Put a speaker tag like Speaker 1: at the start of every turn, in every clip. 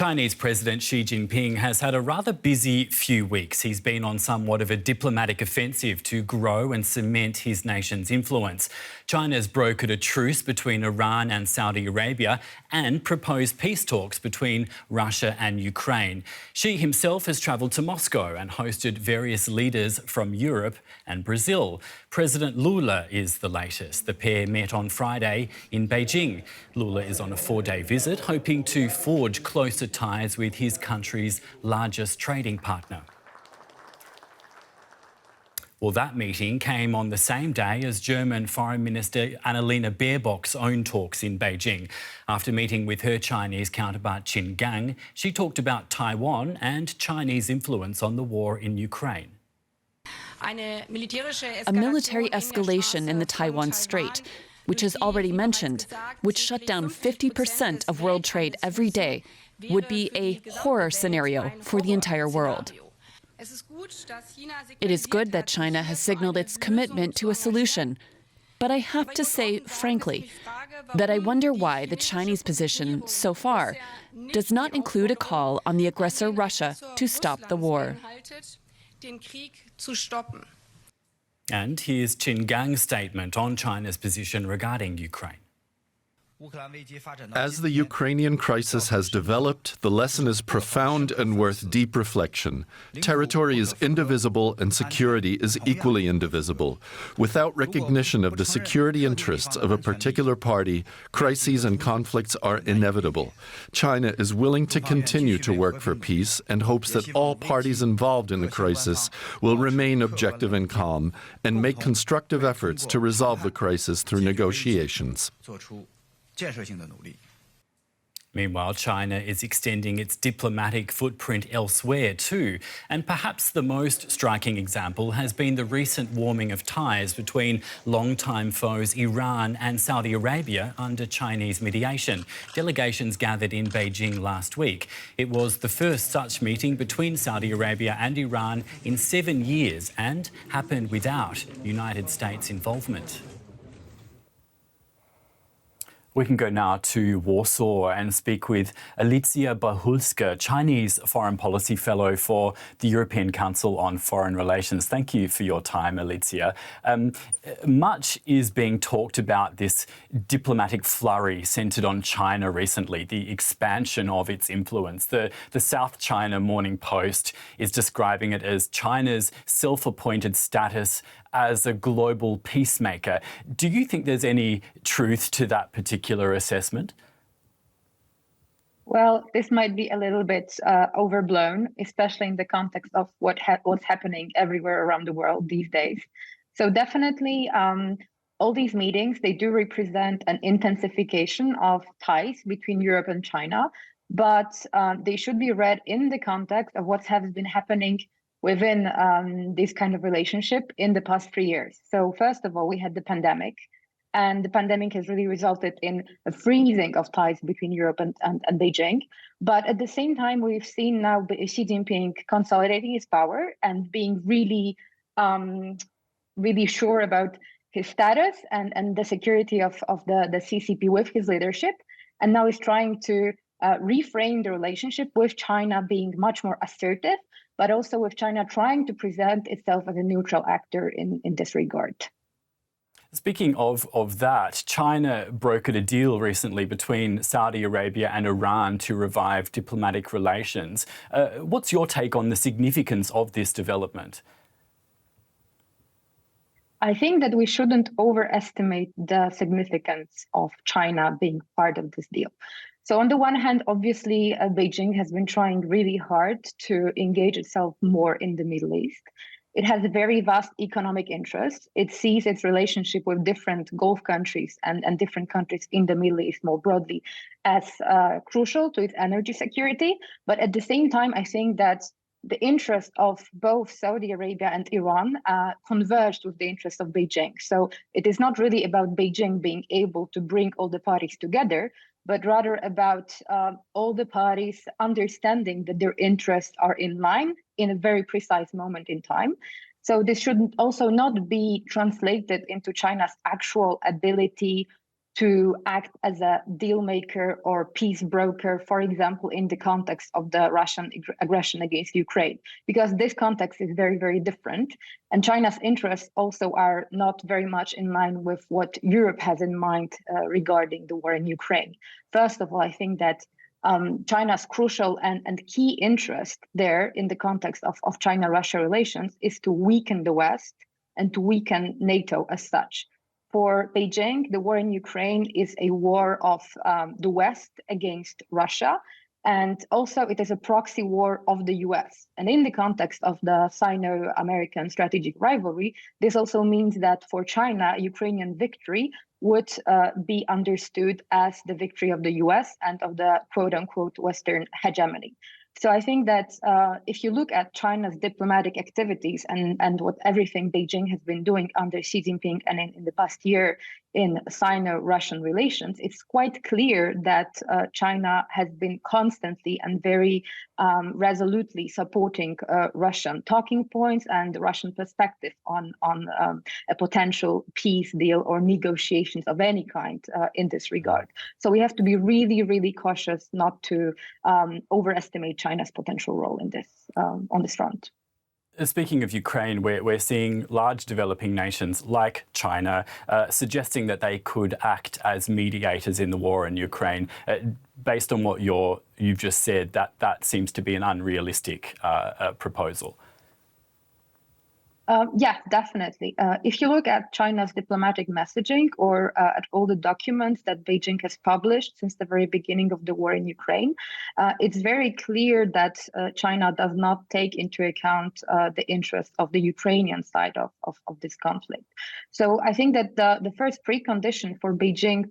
Speaker 1: Chinese President Xi Jinping has had a rather busy few weeks. He's been on somewhat of a diplomatic offensive to grow and cement his nation's influence. China's brokered a truce between Iran and Saudi Arabia and proposed peace talks between Russia and Ukraine. Xi himself has travelled to Moscow and hosted various leaders from Europe and Brazil. President Lula is the latest. The pair met on Friday in Beijing. Lula is on a 4-day visit, hoping to forge closer ties with his country's largest trading partner. Well, that meeting came on the same day as German Foreign Minister Annalena Baerbock's own talks in Beijing. After meeting with her Chinese counterpart Qin Gang, she talked about Taiwan and Chinese influence on the war in Ukraine.
Speaker 2: A military escalation in the Taiwan Strait, which is already mentioned, which shut down 50% of world trade every day, would be a horror scenario for the entire world. It is good that China has signaled its commitment to a solution, but I have to say, frankly, that I wonder why the Chinese position, so far, does not include a call on the aggressor Russia to stop the war.
Speaker 1: And here's Qin Gang's statement on China's position regarding Ukraine.
Speaker 3: As the Ukrainian crisis has developed, the lesson is profound and worth deep reflection. Territory is indivisible and security is equally indivisible. Without recognition of the security interests of a particular party, crises and conflicts are inevitable. China is willing to continue to work for peace and hopes that all parties involved in the crisis will remain objective and calm and make constructive efforts to resolve the crisis through negotiations.
Speaker 1: Meanwhile, China is extending its diplomatic footprint elsewhere too. And perhaps the most striking example has been the recent warming of ties between longtime foes Iran and Saudi Arabia under Chinese mediation. Delegations gathered in Beijing last week. It was the first such meeting between Saudi Arabia and Iran in 7 years and happened without United States involvement. We can go now to Warsaw and speak with Alicja Bahulska, Chinese Foreign Policy Fellow for the European Council on Foreign Relations. Thank you for your time, Alicja. Much is being talked about this diplomatic flurry centred on China recently, the expansion of its influence. The South China Morning Post is describing it as China's self-appointed status as a global peacemaker. Do you think there's any truth to that particular assessment?
Speaker 4: Well, this might be a little bit overblown, especially in the context of what's happening everywhere around the world these days. So definitely, all these meetings, they do represent an intensification of ties between Europe and China, but they should be read in the context of what has been happening within this kind of relationship in the past 3 years. So first of all, we had the pandemic, and the pandemic has really resulted in a freezing of ties between Europe and Beijing. But at the same time, we've seen now Xi Jinping consolidating his power and being really, really sure about his status and the security of the CCP with his leadership. And now he's trying to reframe the relationship with China being much more assertive, but also with China trying to present itself as a neutral actor in this regard.
Speaker 1: Speaking of that, China brokered a deal recently between Saudi Arabia and Iran to revive diplomatic relations. What's your take on the significance of this development?
Speaker 4: I think that we shouldn't overestimate the significance of China being part of this deal. So on the one hand, obviously, Beijing has been trying really hard to engage itself more in the Middle East. It has a very vast economic interest. It sees its relationship with different Gulf countries and different countries in the Middle East more broadly as crucial to its energy security. But at the same time, I think that the interest of both Saudi Arabia and Iran converged with the interest of Beijing. So it is not really about Beijing being able to bring all the parties together, but rather about all the parties understanding that their interests are in line in a very precise moment in time. So this should also not be translated into China's actual ability to act as a deal maker or peace broker, for example, in the context of the Russian aggression against Ukraine, because this context is very, very different. And China's interests also are not very much in line with what Europe has in mind regarding the war in Ukraine. First of all, I think that China's crucial and key interest there in the context of China-Russia relations is to weaken the West and to weaken NATO as such. For Beijing, the war in Ukraine is a war of the West against Russia, and also it is a proxy war of the US. And in the context of the Sino-American strategic rivalry, this also means that for China, Ukrainian victory would be understood as the victory of the US and of the quote-unquote Western hegemony. So I think that if you look at China's diplomatic activities and what everything Beijing has been doing under Xi Jinping and in the past year in Sino-Russian relations, it's quite clear that China has been constantly and very resolutely supporting Russian talking points and the Russian perspective on a potential peace deal or negotiations of any kind in this regard. So we have to be really, really cautious not to overestimate China's potential role in this on this front.
Speaker 1: Speaking of Ukraine, we're seeing large developing nations like China suggesting that they could act as mediators in the war in Ukraine. Based on what you've just said, that seems to be an unrealistic proposal.
Speaker 4: Yeah, definitely. If you look at China's diplomatic messaging or at all the documents that Beijing has published since the very beginning of the war in Ukraine, it's very clear that China does not take into account the interests of the Ukrainian side of this conflict. So I think that the first precondition for Beijing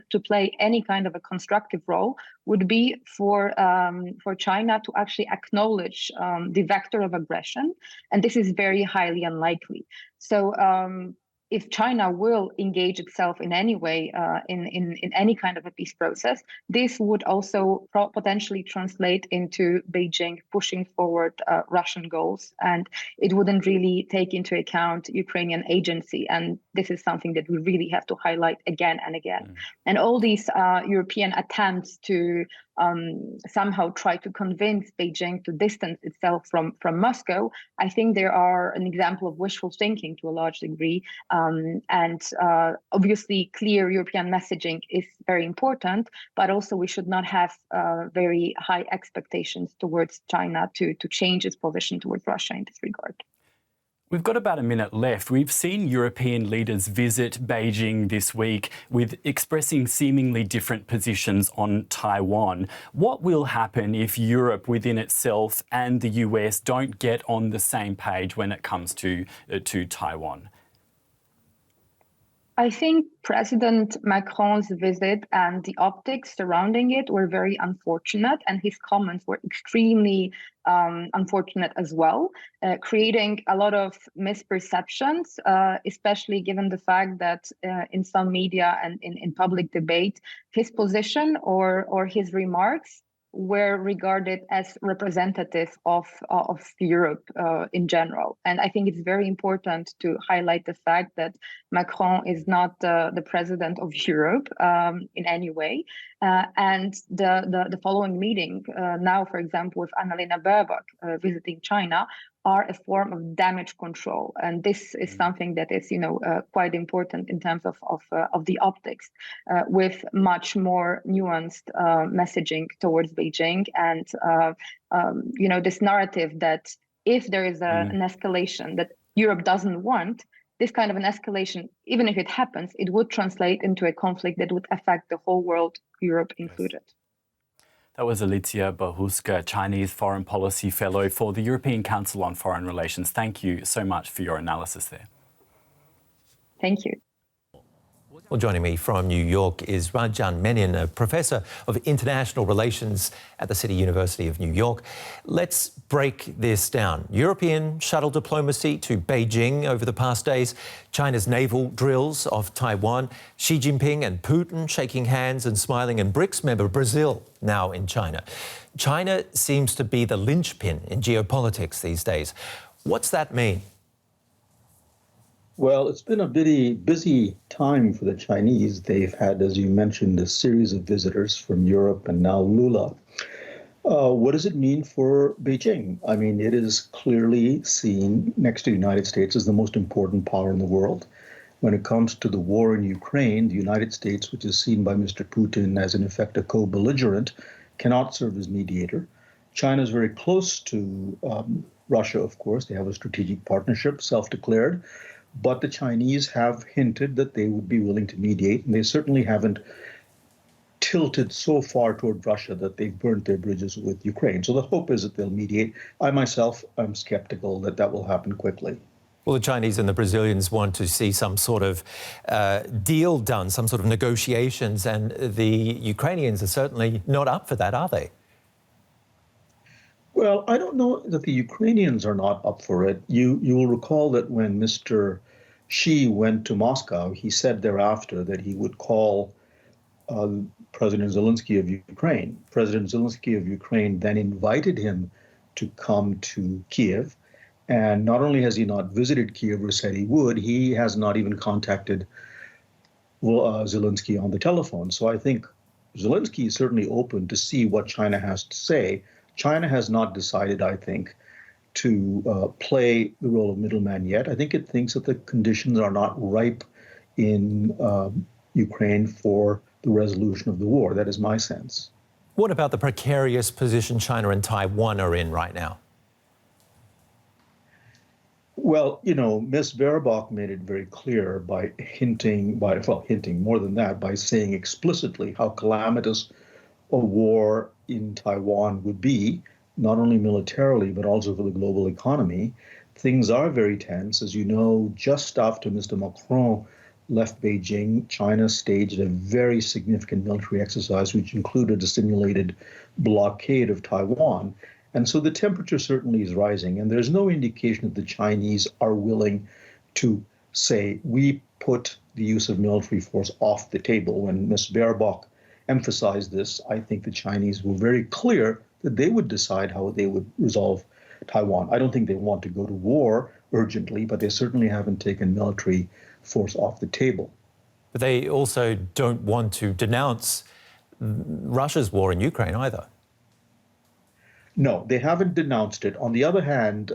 Speaker 4: to play any kind of a constructive role would be for China to actually acknowledge the vector of aggression, and this is very highly unlikely. So if China will engage itself in any way in any kind of a peace process, this would also potentially translate into Beijing pushing forward Russian goals, and it wouldn't really take into account Ukrainian agency. And this is something that we really have to highlight again and again. And all these European attempts to somehow try to convince Beijing to distance itself from Moscow, I think they are an example of wishful thinking to a large degree. And obviously, clear European messaging is very important, but also we should not have very high expectations towards China to change its position towards Russia in this regard.
Speaker 1: We've got about a minute left. We've seen European leaders visit Beijing this week with expressing seemingly different positions on Taiwan. What will happen if Europe within itself and the US don't get on the same page when it comes to Taiwan?
Speaker 4: I think President Macron's visit and the optics surrounding it were very unfortunate, and his comments were extremely unfortunate as well, creating a lot of misperceptions, especially given the fact that in some media and in public debate, his position or his remarks were regarded as representative of Europe in general. And I think it's very important to highlight the fact that Macron is not the president of Europe in any way. And the following meeting now, for example, with Annalena Baerbock visiting China, are a form of damage control, and this is something that is, quite important in terms of the optics, with much more nuanced messaging towards Beijing, and this narrative that if there is an escalation that Europe doesn't want, this kind of an escalation, even if it happens, it would translate into a conflict that would affect the whole world, Europe included.
Speaker 1: That was Alicia Bahuska, Chinese Foreign Policy Fellow for the European Council on Foreign Relations. Thank you so much for your analysis there.
Speaker 4: Thank you.
Speaker 5: Well, joining me from New York is Rajan Menon, a professor of international relations at the City University of New York. Let's break this down. European shuttle diplomacy to Beijing over the past days, China's naval drills off Taiwan, Xi Jinping and Putin shaking hands and smiling, and BRICS member Brazil now in China. China seems to be the linchpin in geopolitics these days. What's that mean?
Speaker 6: Well, it's been a very busy time for the Chinese. They've had, as you mentioned, a series of visitors from Europe and now Lula. What does it mean for Beijing? I mean, it is clearly seen next to the United States as the most important power in the world. When it comes to the war in Ukraine, the United States, which is seen by Mr. Putin as in effect a co-belligerent, cannot serve as mediator. China is very close to Russia, of course. They have a strategic partnership, self-declared. But the Chinese have hinted that they would be willing to mediate, and they certainly haven't tilted so far toward Russia that they've burnt their bridges with Ukraine. So the hope is that they'll mediate. I myself am skeptical that that will happen quickly.
Speaker 5: Well, the Chinese and the Brazilians want to see some sort of deal done, some sort of negotiations, and the Ukrainians are certainly not up for that, are they?
Speaker 6: Well, I don't know that the Ukrainians are not up for it. You will recall that when Mr. Xi went to Moscow, he said thereafter that he would call President Zelensky of Ukraine. President Zelensky of Ukraine then invited him to come to Kiev. And not only has he not visited Kiev or said he would, he has not even contacted Zelensky on the telephone. So I think Zelensky is certainly open to see what China has to say. China has not decided, I think, to play the role of middleman yet. I think it thinks that the conditions are not ripe in Ukraine for the resolution of the war. That is my sense.
Speaker 5: What about the precarious position China and Taiwan are in right now?
Speaker 6: Well, you know, Ms. Baerbock made it very clear by hinting more than that, by saying explicitly how calamitous a war in Taiwan would be, not only militarily, but also for the global economy. Things are very tense. As you know, just after Mr. Macron left Beijing, China staged a very significant military exercise, which included a simulated blockade of Taiwan. And so the temperature certainly is rising, and there's no indication that the Chinese are willing to say, we put the use of military force off the table. When Ms. Baerbock emphasized this, I think the Chinese were very clear that they would decide how they would resolve Taiwan. I don't think they want to go to war urgently, but they certainly haven't taken military force off the table.
Speaker 5: But they also don't want to denounce Russia's war in Ukraine either.
Speaker 6: No, they haven't denounced it. On the other hand,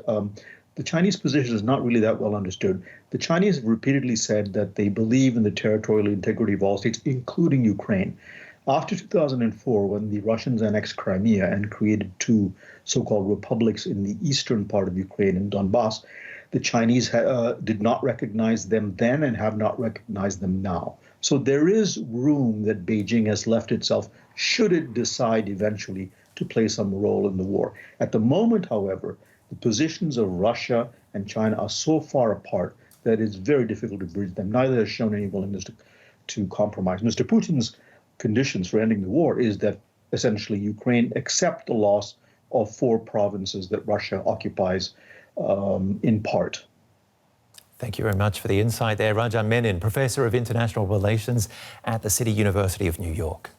Speaker 6: the Chinese position is not really that well understood. The Chinese have repeatedly said that they believe in the territorial integrity of all states, including Ukraine. After 2004, when the Russians annexed Crimea and created two so-called republics in the eastern part of Ukraine and Donbass, the Chinese did not recognize them then and have not recognized them now. So there is room that Beijing has left itself, should it decide eventually to play some role in the war. At the moment, however, the positions of Russia and China are so far apart that it's very difficult to bridge them. Neither has shown any willingness to compromise. Mr. Putin's conditions for ending the war is that essentially Ukraine accept the loss of 4 provinces that Russia occupies in part.
Speaker 5: Thank you very much for the insight there. Rajan Menon, Professor of International Relations at the City University of New York.